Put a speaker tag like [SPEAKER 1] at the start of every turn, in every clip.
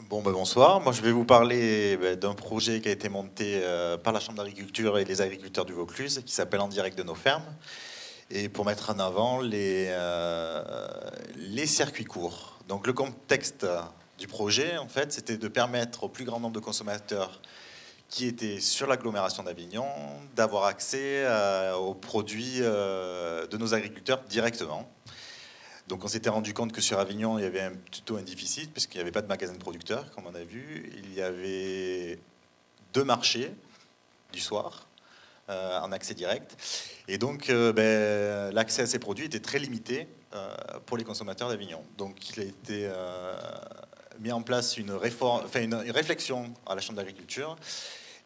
[SPEAKER 1] Bon, bonsoir. Moi, je vais vous parler d'un projet qui a été monté par la Chambre d'agriculture et les agriculteurs du Vaucluse, qui s'appelle En direct de nos fermes, et pour mettre en avant les circuits courts. Donc, le contexte du projet, en fait, c'était de permettre au plus grand nombre de consommateurs qui étaient sur l'agglomération d'Avignon d'avoir accès aux produits de nos agriculteurs directement. Donc on s'était rendu compte que sur Avignon, il y avait plutôt un déficit, puisqu'il n'y avait pas de magasin de producteurs, comme on a vu. Il y avait deux marchés du soir, en accès direct. Et donc l'accès à ces produits était très limité pour les consommateurs d'Avignon. Donc il a été mis en place une réflexion à la Chambre d'agriculture,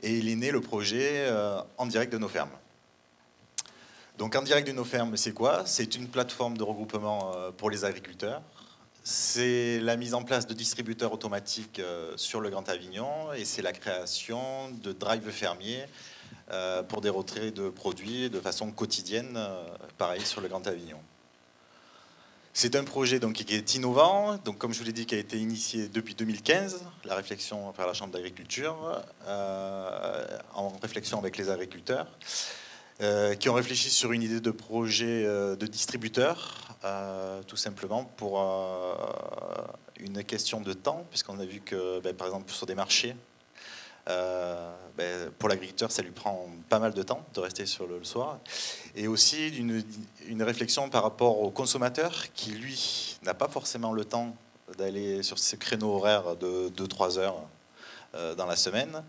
[SPEAKER 1] et il est né le projet En direct de nos fermes. Donc En direct de nos fermes, c'est quoi? C'est une plateforme de regroupement pour les agriculteurs. C'est la mise en place de distributeurs automatiques sur le Grand Avignon, et c'est la création de drives fermiers pour des retraits de produits de façon quotidienne, pareil sur le Grand Avignon. C'est un projet donc, qui est innovant, donc, comme je vous l'ai dit, qui a été initié depuis 2015, la réflexion par la Chambre d'agriculture, en réflexion avec les agriculteurs. Qui ont réfléchi sur une idée de projet de distributeur, tout simplement pour une question de temps, puisqu'on a vu que, par exemple, sur des marchés, pour l'agriculteur, ça lui prend pas mal de temps de rester sur le soir. Et aussi une réflexion par rapport au consommateur qui, lui, n'a pas forcément le temps d'aller sur ces créneaux horaires de 2-3 heures dans la semaine,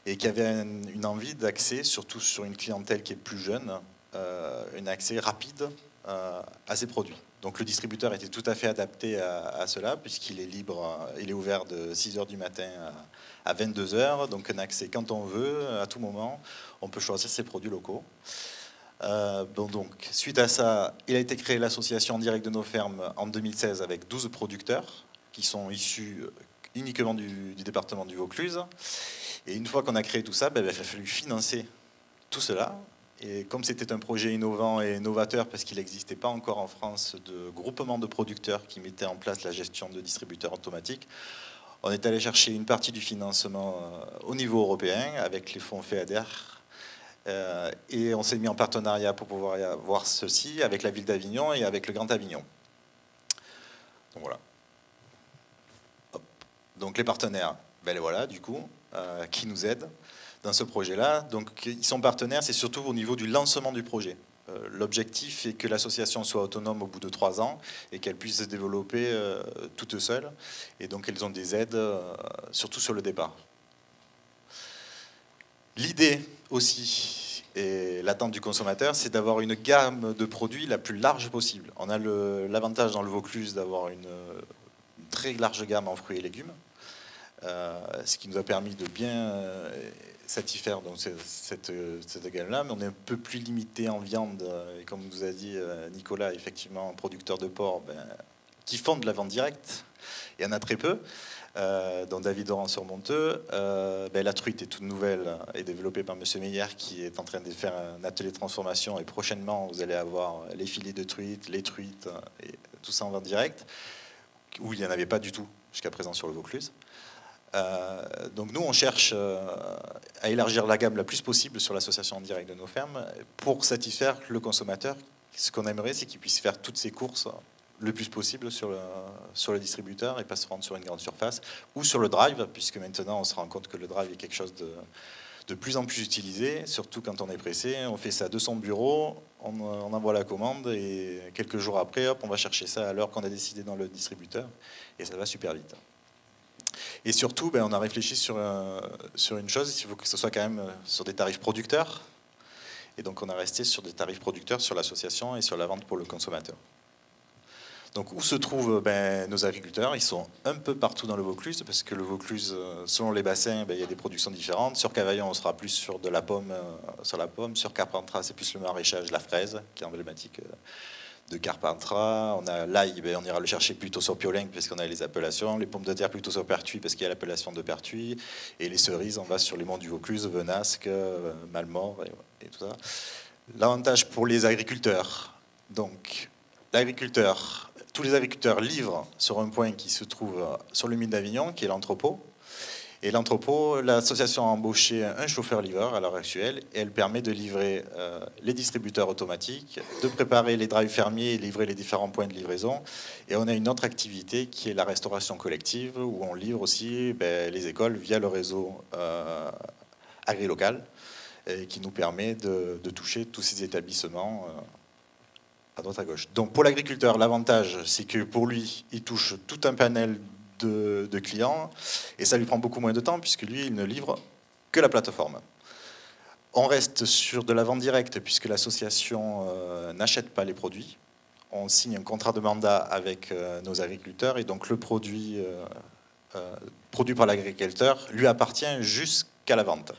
[SPEAKER 1] et qui avait une envie d'accès, surtout sur une clientèle qui est plus jeune, un accès rapide à ces produits. Donc le distributeur était tout à fait adapté à cela, puisqu'il est libre, il est ouvert de 6 heures du matin à 22 heures, donc un accès quand on veut, à tout moment, on peut choisir ses produits locaux. Donc, suite à ça, il a été créé l'association En direct de nos fermes en 2016 avec 12 producteurs qui sont issus uniquement du département du Vaucluse. Et une fois qu'on a créé tout ça, il a fallu financer tout cela. Et comme c'était un projet innovant et novateur, parce qu'il n'existait pas encore en France de groupement de producteurs qui mettaient en place la gestion de distributeurs automatiques, on est allé chercher une partie du financement au niveau européen avec les fonds FEADER. Et on s'est mis en partenariat pour pouvoir avoir ceci avec la ville d'Avignon et avec le Grand Avignon. Donc voilà. Hop. Donc les partenaires, les voilà du coup, qui nous aident dans ce projet-là. Donc ils sont partenaires, c'est surtout au niveau du lancement du projet. L'objectif est que l'association soit autonome au bout de 3 ans et qu'elle puisse se développer toute seule. Et donc elles ont des aides, surtout sur le départ. L'idée aussi, et l'attente du consommateur, c'est d'avoir une gamme de produits la plus large possible. On a l'avantage dans le Vaucluse d'avoir une très large gamme en fruits et légumes, ce qui nous a permis de bien satisfaire donc, cette gamme-là, mais on est un peu plus limité en viande, et comme nous a dit Nicolas, effectivement, producteur de porc, qui font de la vente directe, il y en a très peu, dont David Oran sur Monteux. La truite est toute nouvelle et développée par M. Meyer, qui est en train de faire un atelier de transformation, et prochainement vous allez avoir les filets de truite, les truites, et tout ça en vente directe, où il n'y en avait pas du tout jusqu'à présent sur le Vaucluse. Donc nous, on cherche à élargir la gamme la plus possible sur l'association En direct de nos fermes pour satisfaire le consommateur. Ce qu'on aimerait, c'est qu'il puisse faire toutes ses courses le plus possible sur le distributeur et pas se rendre sur une grande surface ou sur le drive, puisque maintenant on se rend compte que le drive est quelque chose de plus en plus utilisé, surtout quand on est pressé. On fait ça de son bureau, on envoie la commande et quelques jours après, hop, on va chercher ça à l'heure qu'on a décidé dans le distributeur et ça va super vite. Et surtout, on a réfléchi sur une chose, il faut que ce soit quand même sur des tarifs producteurs. Et donc on a resté sur des tarifs producteurs sur l'association et sur la vente pour le consommateur. Donc où se trouvent nos agriculteurs? Ils sont un peu partout dans le Vaucluse, parce que le Vaucluse, selon les bassins, il y a des productions différentes. Sur Cavaillon, on sera plus sur de la pomme, sur la pomme. Sur Carpentras, c'est plus le maraîchage, la fraise, qui est emblématique de Carpentras. On a l'ail, on ira le chercher plutôt sur Piolenc, parce qu'on a les appellations. Les pommes de terre plutôt sur Pertuis, parce qu'il y a l'appellation de Pertuis. Et les cerises, on va sur les monts du Vaucluse, Venasque, Malmort, et tout ça. L'avantage pour les agriculteurs, donc l'agriculteur, tous les agriculteurs livrent sur un point qui se trouve sur le mine d'Avignon, qui est l'entrepôt. Et l'entrepôt, l'association a embauché un chauffeur-livreur à l'heure actuelle et elle permet de livrer les distributeurs automatiques, de préparer les drives fermiers et livrer les différents points de livraison. Et on a une autre activité qui est la restauration collective où on livre aussi les écoles via le réseau agri-local qui nous permet de toucher tous ces établissements à droite à gauche. Donc pour l'agriculteur, l'avantage, c'est que pour lui, il touche tout un panel de clients et ça lui prend beaucoup moins de temps puisque lui il ne livre que la plateforme. On reste sur de la vente directe puisque l'association n'achète pas les produits. On signe un contrat de mandat avec nos agriculteurs et donc le produit produit par l'agriculteur lui appartient jusqu'à la vente.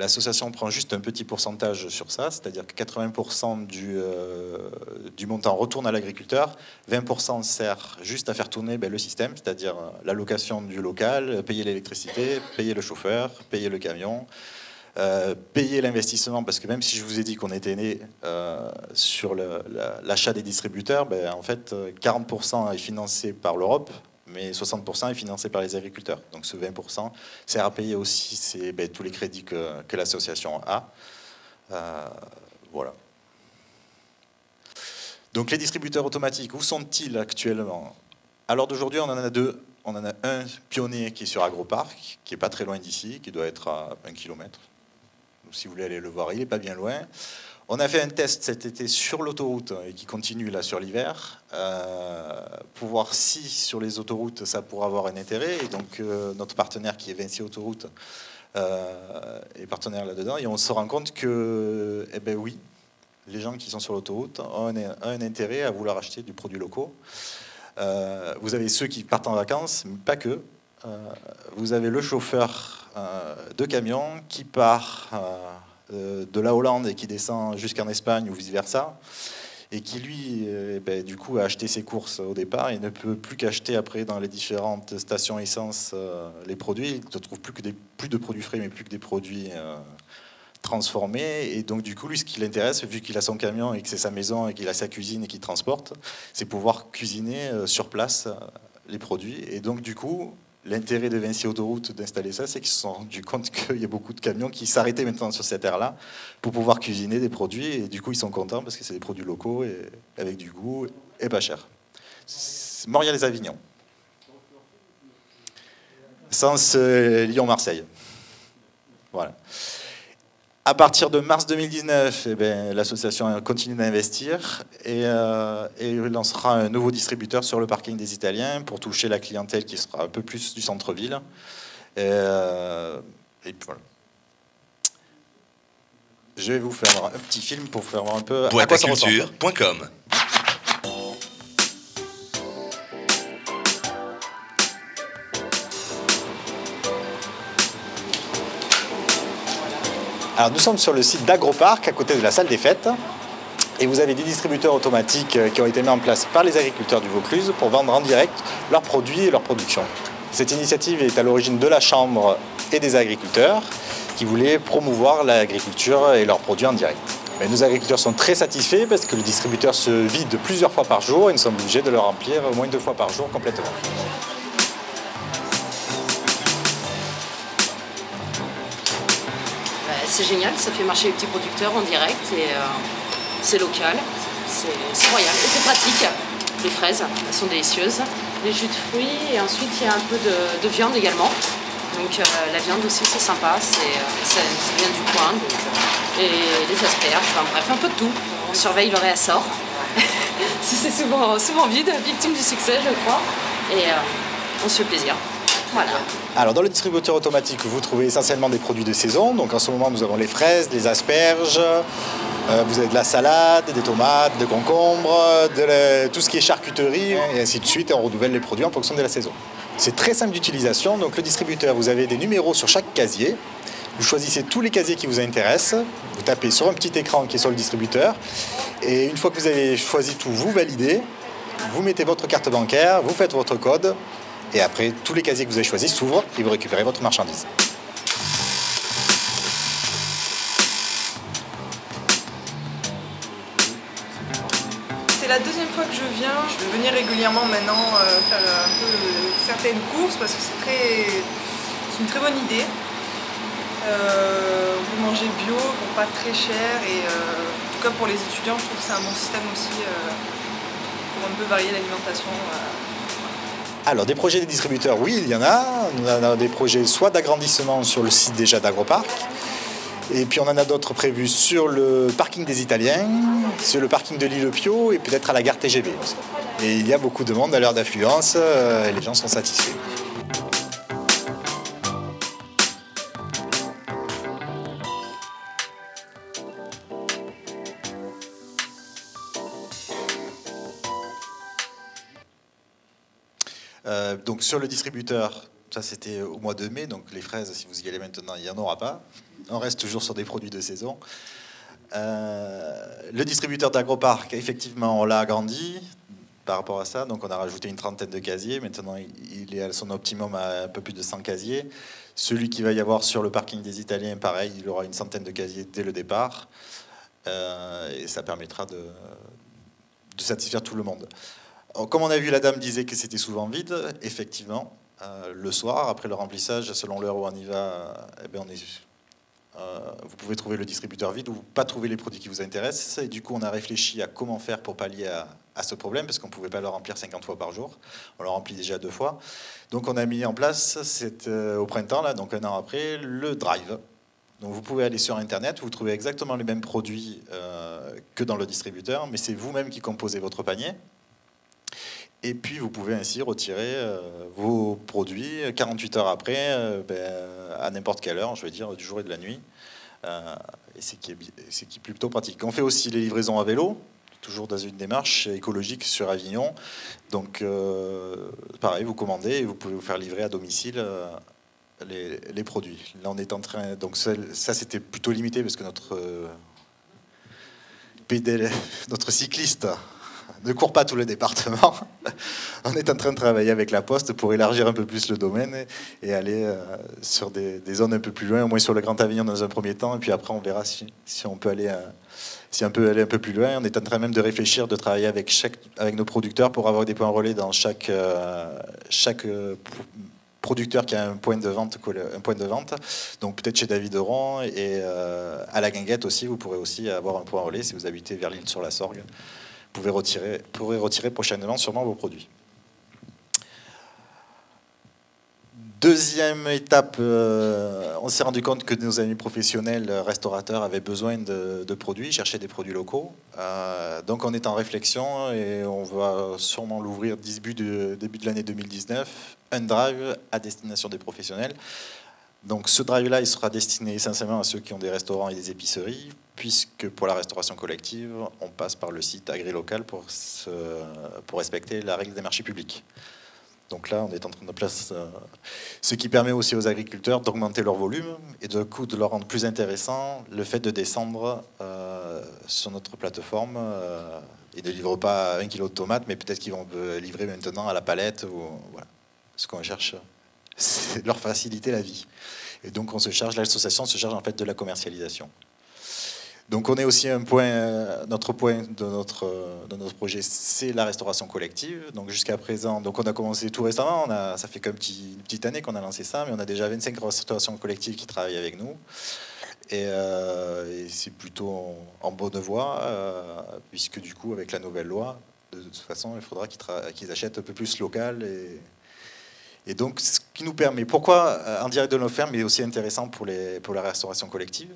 [SPEAKER 1] L'association prend juste un petit pourcentage sur ça, c'est-à-dire que 80% du montant retourne à l'agriculteur, 20% sert juste à faire tourner le système, c'est-à-dire la location du local, payer l'électricité, payer le chauffeur, payer le camion, payer l'investissement, parce que même si je vous ai dit qu'on était né sur l'achat des distributeurs, en fait 40% est financé par l'Europe, mais 60% est financé par les agriculteurs. Donc ce 20% sert à payer aussi tous les crédits que l'association a. Voilà. Donc les distributeurs automatiques, où sont-ils actuellement? À l'heure d'aujourd'hui, on en a deux. On en a un pionnier qui est sur Agroparc, qui n'est pas très loin d'ici, qui doit être à 1 km. Donc, si vous voulez aller le voir, il n'est pas bien loin. On a fait un test cet été sur l'autoroute et qui continue là sur l'hiver pour voir si sur les autoroutes ça pourrait avoir un intérêt. Et donc notre partenaire qui est Vinci Autoroute est partenaire là-dedans. Et on se rend compte que, oui, les gens qui sont sur l'autoroute ont un intérêt à vouloir acheter du produit locaux. Vous avez ceux qui partent en vacances, mais pas que. Vous avez le chauffeur de camion qui part de la Hollande et qui descend jusqu'en Espagne ou vice-versa, et qui lui, du coup, a acheté ses courses au départ et ne peut plus qu'acheter après dans les différentes stations essence les produits. Il ne trouve plus de produits frais, mais plus que des produits transformés. Et donc, du coup, lui, ce qui l'intéresse, vu qu'il a son camion et que c'est sa maison et qu'il a sa cuisine et qu'il transporte, c'est pouvoir cuisiner sur place les produits. Et donc, du coup, l'intérêt de Vinci Autoroute d'installer ça, c'est qu'ils se sont rendus compte qu'il y a beaucoup de camions qui s'arrêtaient maintenant sur cette aire-là pour pouvoir cuisiner des produits. Et du coup, ils sont contents parce que c'est des produits locaux et avec du goût et pas cher. Montréal-les-Avignon. Sens Lyon-Marseille. Voilà. À partir de mars 2019, l'association continue d'investir et lancera un nouveau distributeur sur le parking des Italiens pour toucher la clientèle qui sera un peu plus du centre-ville. Et puis voilà. Je vais vous faire un petit film pour faire voir un peu à quoi ça ressemble.
[SPEAKER 2] Boîteaculture.com.
[SPEAKER 1] Alors nous sommes sur le site d'Agroparc, à côté de la salle des fêtes. Et vous avez des distributeurs automatiques qui ont été mis en place par les agriculteurs du Vaucluse pour vendre en direct leurs produits et leurs productions. Cette initiative est à l'origine de la Chambre et des agriculteurs qui voulaient promouvoir l'agriculture et leurs produits en direct. Mais nos agriculteurs sont très satisfaits parce que le distributeur se vide plusieurs fois par jour et nous sommes obligés de le remplir au moins 2 fois par jour complètement.
[SPEAKER 3] C'est génial, ça fait marcher les petits producteurs en direct et c'est local, c'est royal et c'est pratique. Les fraises, elles sont délicieuses, les jus de fruits et ensuite il y a un peu de viande également. Donc la viande aussi c'est sympa, ça vient du coin donc, et les asperges, enfin bref un peu de tout. On surveille le réassort, c'est souvent vide, victime du succès je crois et on se fait plaisir. Voilà.
[SPEAKER 1] Alors dans le distributeur automatique, vous trouvez essentiellement des produits de saison. Donc en ce moment, nous avons les fraises, les asperges, vous avez de la salade, des tomates, des concombres, tout ce qui est charcuterie, et ainsi de suite. Et on renouvelle les produits en fonction de la saison. C'est très simple d'utilisation. Donc le distributeur, vous avez des numéros sur chaque casier. Vous choisissez tous les casiers qui vous intéressent. Vous tapez sur un petit écran qui est sur le distributeur. Et une fois que vous avez choisi tout, vous validez. Vous mettez votre carte bancaire, vous faites votre code. Et après, tous les casiers que vous avez choisis s'ouvrent et vous récupérez votre marchandise.
[SPEAKER 4] C'est la deuxième fois que je viens. Je vais venir
[SPEAKER 2] régulièrement maintenant faire un peu certaines courses parce que c'est une très bonne idée. On peut manger bio, bon, pas très cher et en tout cas pour les étudiants je trouve que c'est un bon système aussi pour un peu varier l'alimentation.
[SPEAKER 1] Alors des projets des distributeurs, oui il y en a. On a des projets soit d'agrandissement sur le site déjà d'Agroparc. Et puis on en a d'autres prévus sur le parking des Italiens, sur le parking de l'île Pio et peut-être à la gare TGV aussi. Et il y a beaucoup de monde à l'heure d'affluence et les gens sont satisfaits. Donc sur le distributeur, ça c'était au mois de mai, donc les fraises, si vous y allez maintenant, il n'y en aura pas. On reste toujours sur des produits de saison. Le distributeur d'Agroparc, effectivement, on l'a agrandi par rapport à ça. Donc on a rajouté une trentaine de casiers. Maintenant, il est à son optimum à un peu plus de 100 casiers. Celui qui va y avoir sur le parking des Italiens, pareil, il aura une centaine de casiers dès le départ. Et ça permettra de satisfaire tout le monde. Comme on a vu, la dame disait que c'était souvent vide. Effectivement, le soir, après le remplissage, selon l'heure où on y va, eh bien vous pouvez trouver le distributeur vide ou pas trouver les produits qui vous intéressent. Et du coup, on a réfléchi à comment faire pour pallier à ce problème, parce qu'on ne pouvait pas le remplir 50 fois par jour. On le remplit déjà 2 fois. Donc on a mis en place, au printemps, là, donc un an après, le Drive. Donc vous pouvez aller sur Internet, vous trouvez exactement les mêmes produits que dans le distributeur, mais c'est vous-même qui composez votre panier. Et puis vous pouvez ainsi retirer vos produits 48 heures après, à n'importe quelle heure, je veux dire, du jour et de la nuit. Et c'est qui est plutôt pratique. On fait aussi les livraisons à vélo, toujours dans une démarche écologique sur Avignon. Donc pareil, vous commandez et vous pouvez vous faire livrer à domicile les produits. Là on est en train, donc ça c'était plutôt limité parce que notre cycliste ne court pas tout le département. On est en train de travailler avec la Poste pour élargir un peu plus le domaine et aller sur des zones un peu plus loin, au moins sur le Grand Avignon dans un premier temps, et puis après on verra si on peut aller un peu plus loin. On est en train même de réfléchir, de travailler avec nos producteurs pour avoir des points relais dans chaque producteur qui a un point de vente. Donc peut-être chez David Deron et à la Guinguette aussi, vous pourrez aussi avoir un point relais si vous habitez vers l'Île-sur-la-Sorgue. Vous pourrez retirer prochainement sûrement vos produits. Deuxième étape, on s'est rendu compte que nos amis professionnels restaurateurs avaient besoin de produits, cherchaient des produits locaux. Donc on est en réflexion et on va sûrement l'ouvrir début de l'année 2019, un drive à destination des professionnels. Donc ce drive-là, il sera destiné essentiellement à ceux qui ont des restaurants et des épiceries, puisque pour la restauration collective, on passe par le site AgriLocal pour respecter la règle des marchés publics. Donc là, on est en train de placer ce qui permet aussi aux agriculteurs d'augmenter leur volume et de coup de leur rendre plus intéressant le fait de descendre sur notre plateforme et de livrer pas 1 kilo de tomates, mais peut-être qu'ils vont livrer maintenant à la palette. Voilà. Ce qu'on cherche, c'est de leur faciliter la vie. Et donc l'association se charge en fait de la commercialisation. Donc on est aussi notre point de notre projet, c'est la restauration collective. Donc jusqu'à présent, donc on a commencé tout récemment, ça fait qu'une petite année qu'on a lancé ça, mais on a déjà 25 restaurations collectives qui travaillent avec nous. Et c'est plutôt en bonne voie, puisque du coup avec la nouvelle loi, de toute façon il faudra qu'ils achètent un peu plus local. Et donc ce qui nous permet, pourquoi en direct de nos fermes est aussi intéressant pour la restauration collective,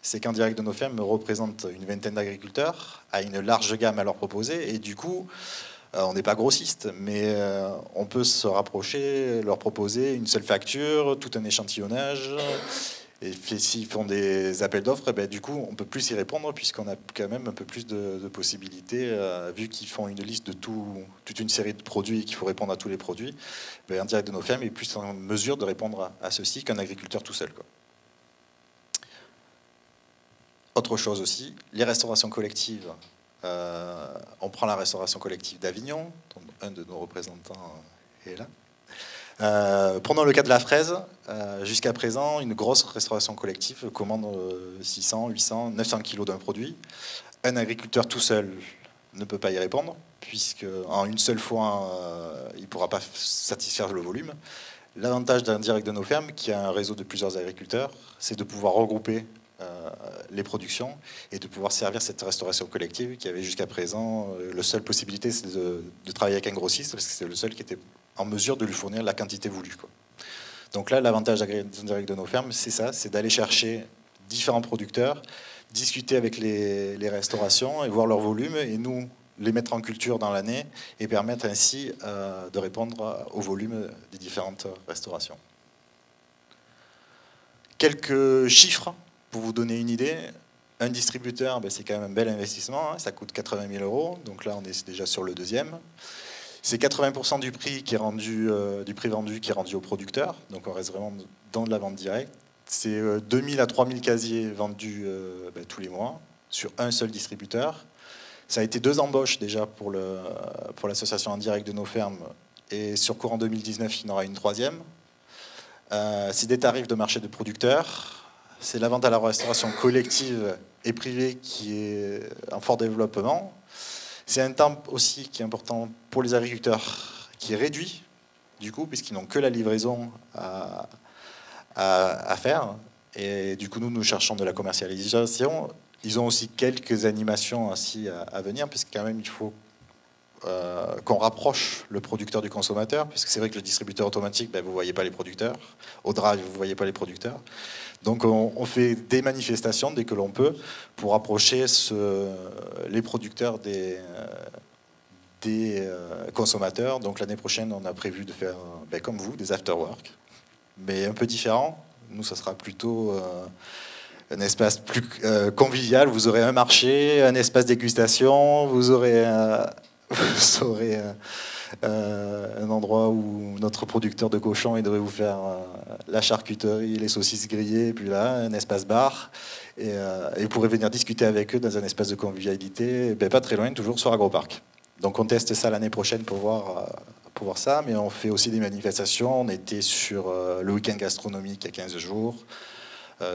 [SPEAKER 1] c'est qu'en direct de nos fermes représente une vingtaine d'agriculteurs, a une large gamme à leur proposer, et du coup, on n'est pas grossiste, mais on peut se rapprocher, leur proposer une seule facture, tout un échantillonnage, et s'ils font des appels d'offres, du coup, on peut plus y répondre, puisqu'on a quand même un peu plus de possibilités, vu qu'ils font une liste de toute une série de produits et qu'il faut répondre à tous les produits, en direct de nos fermes est plus en mesure de répondre à ceci qu'un agriculteur tout seul, quoi. Autre chose aussi, les restaurations collectives. On prend la restauration collective d'Avignon, dont un de nos représentants est là. Prenons le cas de la fraise. Jusqu'à présent, une grosse restauration collective commande 600, 800, 900 kilos d'un produit. Un agriculteur tout seul ne peut pas y répondre, puisque en une seule fois, il ne pourra pas satisfaire le volume. L'avantage d'un direct de nos fermes, qui a un réseau de plusieurs agriculteurs, c'est de pouvoir regrouper les productions et de pouvoir servir cette restauration collective qui avait jusqu'à présent, la seule possibilité, c'est de travailler avec un grossiste, parce que c'est le seul qui était en mesure de lui fournir la quantité voulue, quoi. Donc là, l'avantage d'un direct de nos fermes, c'est ça, c'est d'aller chercher différents producteurs, discuter avec les restaurations et voir leur volume, et nous les mettre en culture dans l'année et permettre ainsi de répondre au volume des différentes restaurations. Quelques chiffres pour vous donner une idée. Un distributeur, c'est quand même un bel investissement, hein, ça coûte 80 000 €, donc là on est déjà sur le deuxième. C'est 80% du prix qui est rendu, du prix vendu qui est rendu au producteur, donc on reste vraiment dans de la vente directe. C'est 2 000 à 3 000 casiers vendus tous les mois sur un seul distributeur. Ça a été 2 embauches déjà pour l'association en direct de nos fermes, et sur courant 2019, il y en aura une 3e. C'est des tarifs de marché de producteurs. C'est la vente à la restauration collective et privée qui est en fort développement. C'est un temps aussi qui est important pour les agriculteurs, qui est réduit, du coup, puisqu'ils n'ont que la livraison à faire. Et du coup, nous cherchons de la commercialisation. Ils ont aussi quelques animations ainsi à venir, puisque quand même, il faut qu'on rapproche le producteur du consommateur, puisque c'est vrai que le distributeur automatique, vous ne voyez pas les producteurs. Au drive, vous ne voyez pas les producteurs. Donc on fait des manifestations dès que l'on peut pour rapprocher les producteurs des consommateurs. Donc l'année prochaine, on a prévu de faire, comme vous, des after-work, mais un peu différent. Nous, ça sera plutôt un espace plus convivial. Vous aurez un marché, un espace dégustation, vous aurez un endroit où notre producteur de cochon il devrait vous faire la charcuterie, les saucisses grillées, et puis là, un espace bar. Et vous pourrez venir discuter avec eux dans un espace de convivialité, pas très loin, toujours sur Agroparc. Donc on teste ça l'année prochaine pour voir ça, mais on fait aussi des manifestations. On était sur le week-end gastronomique il y a 15 jours,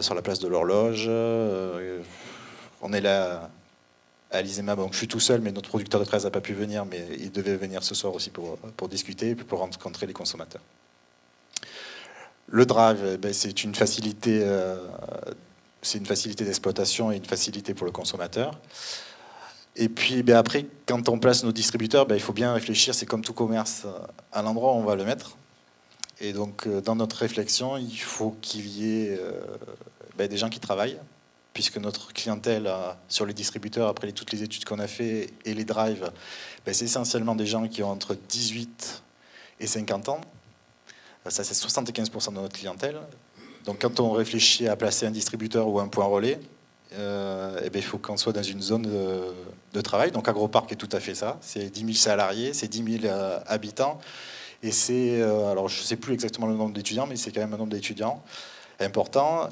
[SPEAKER 1] sur la place de l'Horloge. On est là à l'Isema, donc je suis tout seul, mais notre producteur de fraises n'a pas pu venir, mais il devait venir ce soir aussi pour discuter et puis pour rencontrer les consommateurs. Le drive, c'est une facilité d'exploitation et une facilité pour le consommateur. Et puis après, quand on place nos distributeurs, il faut bien réfléchir, c'est comme tout commerce, à l'endroit où on va le mettre. Et donc dans notre réflexion, il faut qu'il y ait des gens qui travaillent, puisque notre clientèle sur les distributeurs, après toutes les études qu'on a fait et les drives, c'est essentiellement des gens qui ont entre 18 et 50 ans. Ça, c'est 75% de notre clientèle. Donc quand on réfléchit à placer un distributeur ou un point relais, il faut qu'on soit dans une zone de travail. Donc Agroparc est tout à fait ça. C'est 10 000 salariés, c'est 10 000 habitants. Et c'est, alors je ne sais plus exactement le nombre d'étudiants, mais c'est quand même un nombre d'étudiants important.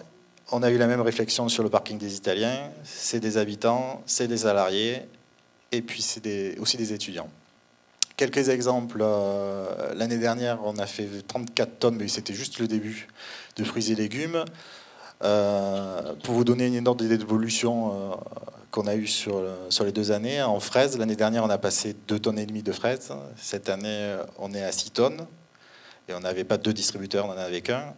[SPEAKER 1] On a eu la même réflexion sur le parking des Italiens. C'est des habitants, c'est des salariés, et puis c'est aussi des étudiants. Quelques exemples. L'année dernière, on a fait 34 tonnes, mais c'était juste le début, de fruits et légumes. Pour vous donner une ordre d'idée d'évolution qu'on a eu sur les 2 années, en fraises, l'année dernière, on a passé 2,5 tonnes de fraises. Cette année, on est à 6 tonnes. Et on n'avait pas 2 distributeurs, on en avait qu'un.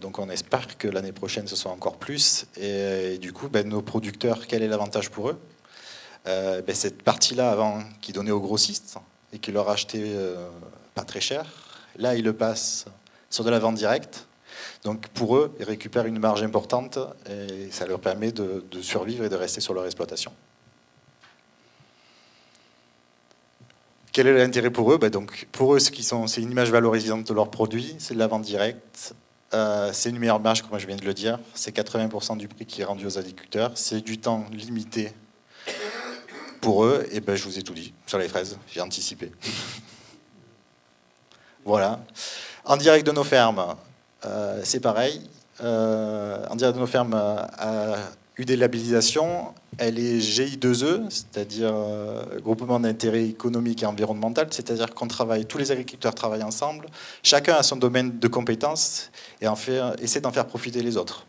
[SPEAKER 1] Donc on espère que l'année prochaine ce soit encore plus, et du coup nos producteurs, quel est l'avantage pour eux? Cette partie-là avant qui donnait aux grossistes et qui leur achetait pas très cher, là ils le passent sur de la vente directe, donc pour eux ils récupèrent une marge importante et ça leur permet de survivre et de rester sur leur exploitation. Quel est l'intérêt pour eux? Donc, pour eux, c'est une image valorisante de leurs produits, c'est de la vente directe, c'est une meilleure marge, comme je viens de le dire, c'est 80% du prix qui est rendu aux agriculteurs, c'est du temps limité pour eux, et je vous ai tout dit sur les fraises, j'ai anticipé. Voilà. En direct de nos fermes, c'est pareil. En direct de nos fermes a eu des labellisations. Elle est GI2E, c'est-à-dire groupement d'intérêt économique et environnemental, c'est-à-dire qu'on travaille, tous les agriculteurs travaillent ensemble, chacun a son domaine de compétences et essaie d'en faire profiter les autres.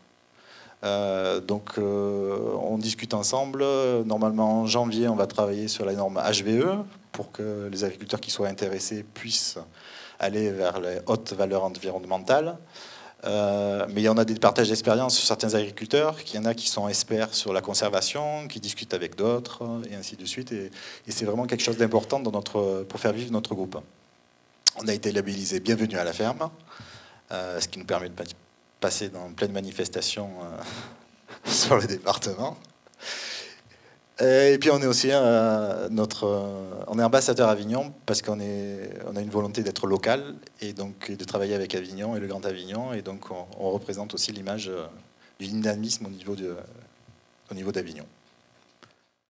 [SPEAKER 1] Donc on discute ensemble. Normalement en janvier on va travailler sur la norme HVE pour que les agriculteurs qui soient intéressés puissent aller vers les hautes valeurs environnementales. Mais il y en a des partages d'expérience sur certains agriculteurs, il y en a qui sont experts sur la conservation, qui discutent avec d'autres, et ainsi de suite. Et c'est vraiment quelque chose d'important pour faire vivre notre groupe. On a été labellisé Bienvenue à la ferme, ce qui nous permet de passer dans plein de manifestations sur le département. Et puis on est aussi on est ambassadeur Avignon parce qu'on a une volonté d'être local et donc de travailler avec Avignon et le Grand Avignon, et donc on représente aussi l'image du dynamisme au niveau d'Avignon.